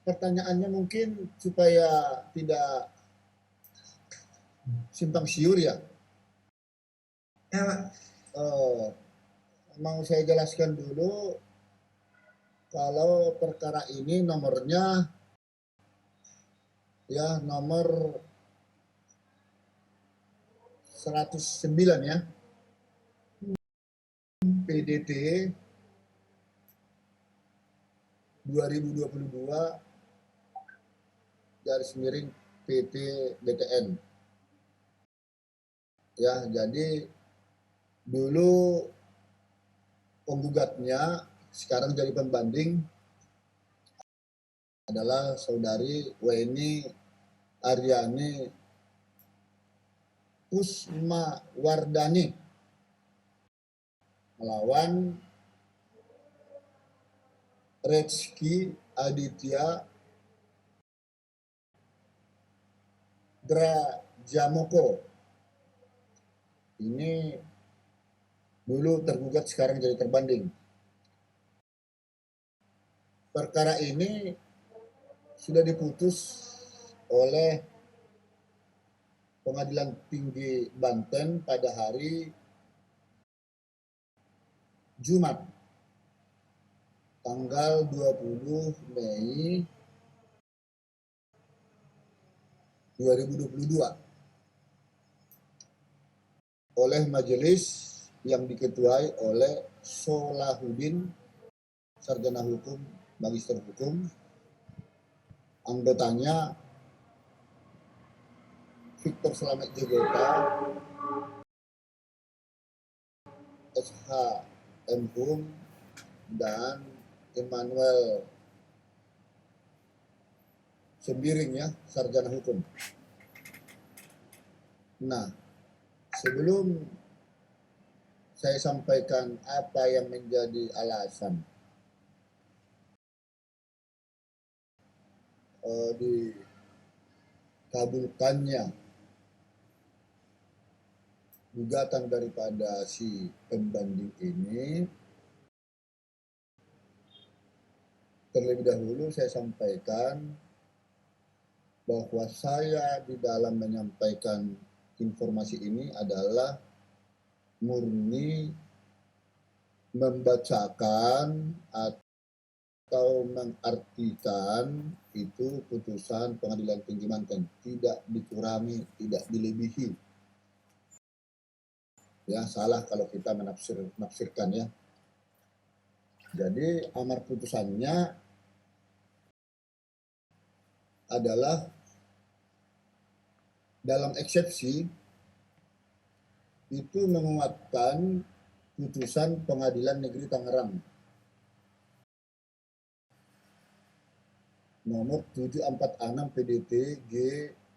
pertanyaannya mungkin supaya tidak simpang siur ya. Ya, Pak. Mau saya jelaskan dulu kalau perkara ini nomornya ya nomor 109 ya. PDT 2022 garis miring PT BTN. Ya, jadi dulu penggugatnya sekarang jadi pembanding adalah saudari Weni Aryani Kusmawardani melawan Rezky Aditya Drajamoko. Ini dulu tergugat, sekarang jadi terbanding. Perkara ini sudah diputus oleh Pengadilan Tinggi Banten pada hari Jumat tanggal 20 Mei 2022 oleh majelis yang diketuai oleh Solahuddin, sarjana hukum, magister hukum, anggotanya Victor Slamet Jogota, SHM Hum, dan Emmanuel Sembiring ya, sarjana hukum. Nah, sebelum saya sampaikan apa yang menjadi alasan dikabulkannya gugatan daripada si pembanding ini, terlebih dahulu saya sampaikan bahwa saya di dalam menyampaikan informasi ini adalah murni membacakan atau mengartikan itu putusan Pengadilan Tinggi Banten, tidak dikurangi, tidak dilebihi. Ya, salah kalau kita menafsirkan ya. Jadi amar putusannya adalah dalam eksepsi itu menguatkan putusan Pengadilan Negeri Tangerang nomor 746 PDT G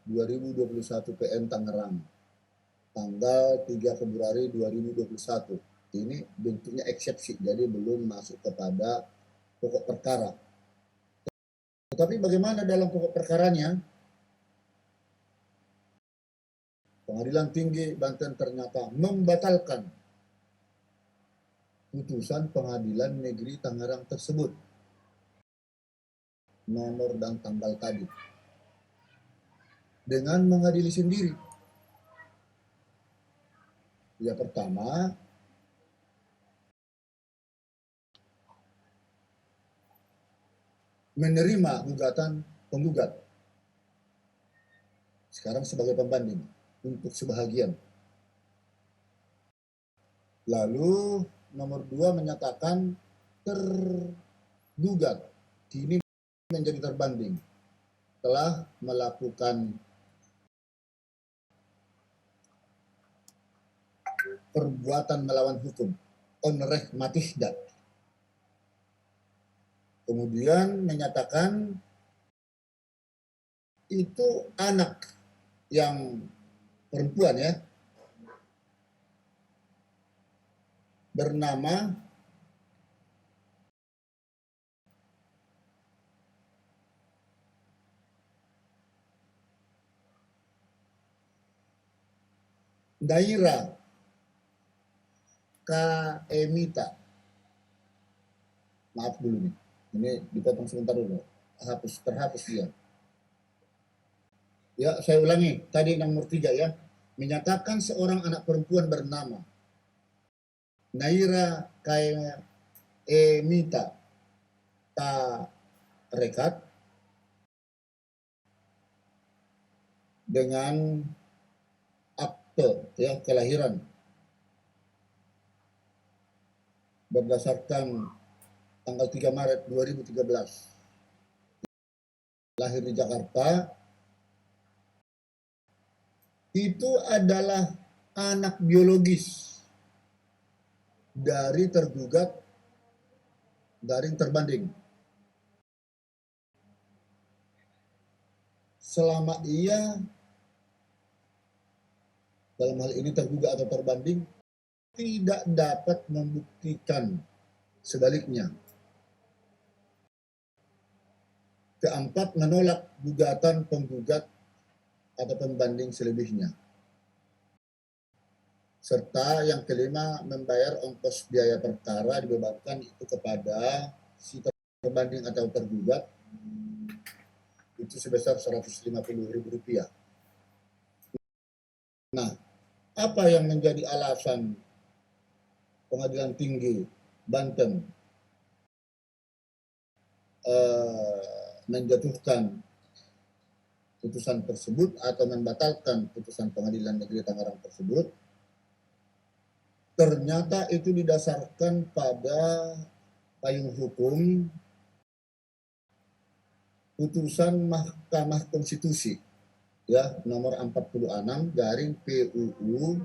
2021 PN Tangerang tanggal 3 Februari 2021. Ini bentuknya eksepsi, jadi belum masuk kepada pokok perkara. Tetapi bagaimana dalam pokok perkaranya? Pengadilan Tinggi Banten ternyata membatalkan putusan Pengadilan Negeri Tangerang tersebut, nomor dan tanggal tadi, dengan mengadili sendiri. Ya, pertama, menerima gugatan penggugat sekarang sebagai pembanding untuk sebahagian. Lalu nomor 2 menyatakan tergugat kini menjadi terbanding telah melakukan perbuatan melawan hukum, onreh matihdat. Kemudian menyatakan itu anak yang perempuan ya, bernama Daira Kaemita. Maaf dulu nih, ini dipotong sebentar dulu. terhapus dia. Ya, saya ulangi, tadi nomor 3 ya. Menyatakan seorang anak perempuan bernama Naira Emita Tarekat dengan akte ya kelahiran berdasarkan tanggal 3 Maret 2013 lahir di Jakarta, itu adalah anak biologis dari tergugat garing terbanding. Selama ia dalam hal ini tergugat atau terbanding tidak dapat membuktikan sebaliknya. Keempat, menolak gugatan penggugat atau pembanding selebihnya. Serta yang kelima, membayar ongkos biaya perkara dibebankan itu kepada si terbanding atau tergugat itu sebesar Rp150.000. Nah, apa yang menjadi alasan Pengadilan Tinggi Banten menjatuhkan putusan tersebut atau membatalkan putusan Pengadilan Negeri Tangerang tersebut? Ternyata itu didasarkan pada payung hukum putusan Mahkamah Konstitusi ya nomor 46 garing PUU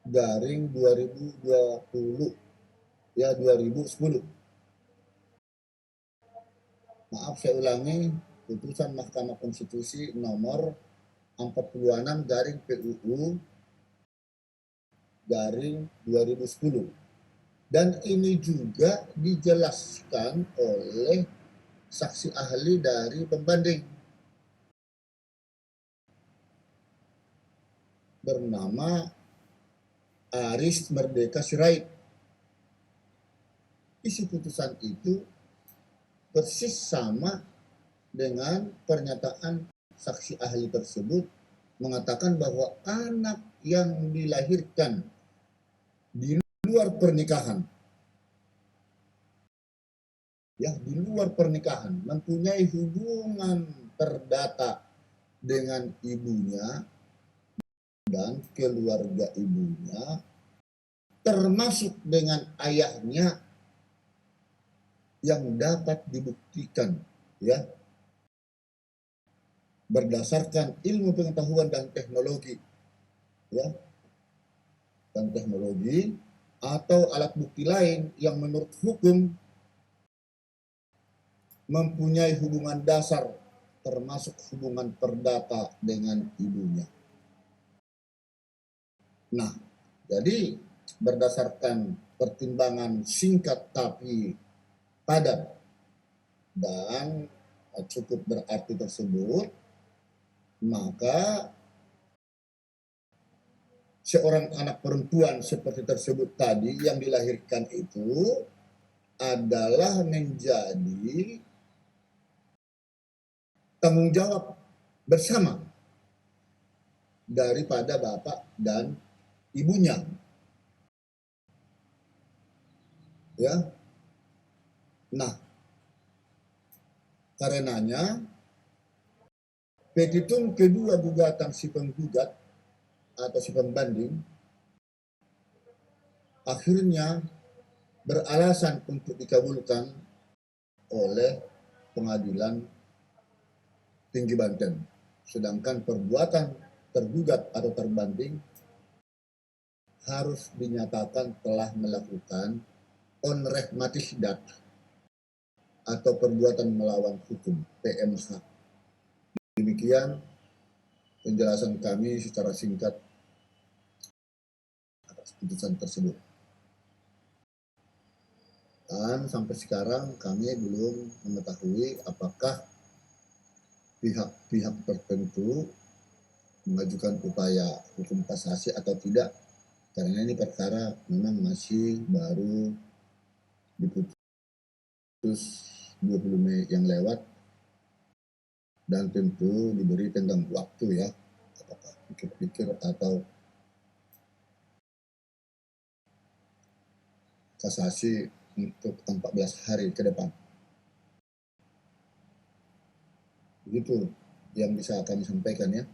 garing 2020 ya 2010. Maaf, saya ulangi, putusan Mahkamah Konstitusi nomor 46 garing PUU garing 2010. Dan ini juga dijelaskan oleh saksi ahli dari pembanding bernama Aris Merdeka Sirait. Isi putusan itu persis sama dengan pernyataan saksi ahli tersebut mengatakan bahwa anak yang dilahirkan di luar pernikahan ya di luar pernikahan mempunyai hubungan perdata dengan ibunya dan keluarga ibunya termasuk dengan ayahnya yang dapat dibuktikan ya berdasarkan ilmu pengetahuan dan teknologi ya dan teknologi atau alat bukti lain yang menurut hukum mempunyai hubungan dasar termasuk hubungan perdata dengan ibunya. Nah, jadi berdasarkan pertimbangan singkat tapi padat dan cukup berarti tersebut, maka seorang anak perempuan seperti tersebut tadi yang dilahirkan itu adalah menjadi tanggung jawab bersama daripada bapak dan ibunya. Ya. Nah, karenanya petitum kedua gugatan si penggugat atau si pembanding akhirnya beralasan untuk dikabulkan oleh Pengadilan Tinggi Banten. Sedangkan perbuatan tergugat atau terbanding harus dinyatakan telah melakukan onreh matisdat atau perbuatan melawan hukum PMH. Demikian penjelasan kami secara singkat atas putusan tersebut. Dan sampai sekarang kami belum mengetahui apakah pihak-pihak tertentu mengajukan upaya hukum kasasi atau tidak, karena ini perkara memang masih baru diputus 20 Mei yang lewat, dan tentu diberi tenggang waktu ya, apakah pikir-pikir atau kasasi untuk 14 hari ke depan. Begitu yang bisa kami sampaikan ya.